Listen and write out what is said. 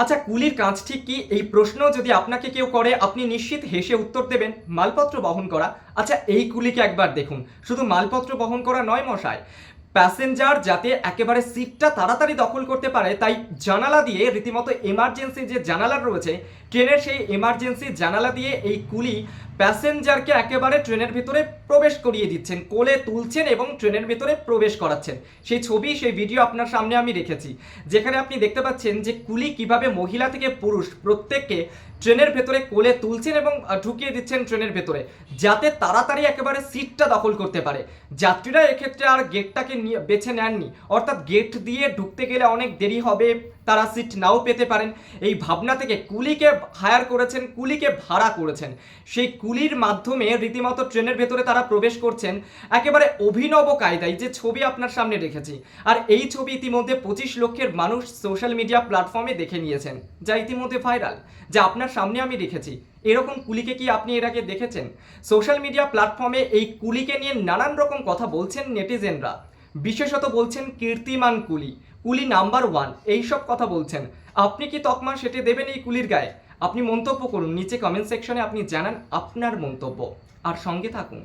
আচ্ছা, কুলির কাজ ঠিক কি, এই প্রশ্ন যদি আপনাকে কেউ করে আপনি নিশ্চিত হেসে উত্তর দেবেন মালপত্র বহন করা। আচ্ছা, এই কুলিকে একবার দেখুন, শুধু মালপত্র বহন করা নয় মশাই, প্যাসেঞ্জার যাতে একেবারে সিটটা তাড়াতাড়ি দখল করতে পারে তাই জানালা দিয়ে রীতিমতো এমার্জেন্সি যে জানালা রয়েছে ট্রেনের, সেই এমার্জেন্সি জানালা দিয়ে এই কুলি প্যাসেঞ্জারকে একেবারে ট্রেনের ভিতরে প্রবেশ করিয়ে দিচ্ছেন, কোলে তুলছেন এবং ট্রেনের ভিতরে প্রবেশ করাচ্ছেন। সেই ছবি, সেই ভিডিও আপনার সামনে আমি রেখেছি, যেখানে আপনি দেখতে পাচ্ছেন যে কুলি কিভাবে মহিলা থেকে পুরুষ প্রত্যেককে ট্রেনের ভেতরে কোলে তুলছেন এবং ঢুকিয়ে দিচ্ছেন ট্রেনের ভেতরে, যাতে তাড়াতাড়ি একেবারে সিটটা দখল করতে পারে। যাত্রীরা এক্ষেত্রে আর গেটটাকে বেছে নেননি, অর্থাৎ গেট দিয়ে ঢুকতে গেলে অনেক দেরি হবে, তারা সিট নাও পেতে পারেন, এই ভাবনা থেকে কুলিকে হায়ার করেছেন, কুলিকে ভাড়া করেছেন। সেই কুলির মাধ্যমে রীতিমতো ট্রেনের ভেতরে তারা প্রবেশ করছেন একেবারে অভিনব কায়দায়, যে ছবি আপনার সামনে রেখেছি। আর এই ছবি ইতিমধ্যে 25 লক্ষের মানুষ সোশ্যাল মিডিয়া প্ল্যাটফর্মে দেখে নিয়েছেন, যা ইতিমধ্যে ভাইরাল, যা আপনার সামনে আমি রেখেছি। এরকম কুলিকে কি আপনি এর আগে দেখেছেন? সোশ্যাল মিডিয়া প্ল্যাটফর্মে এই কুলিকে নিয়ে নানান রকম কথা বলছেন নেটিজেনরা, বিশেষত বলছেন কীর্তিমান কুলি, কুলি নাম্বার 1, এইসব কথা বলছেন। আপনি কি তকমা সেটে দেবেন এই কুলির গায়ে? আপনি মন্তব্য করুন নিচে কমেন্ট সেকশনে, আপনি জানান আপনার মন্তব্য, আর সঙ্গে থাকুন।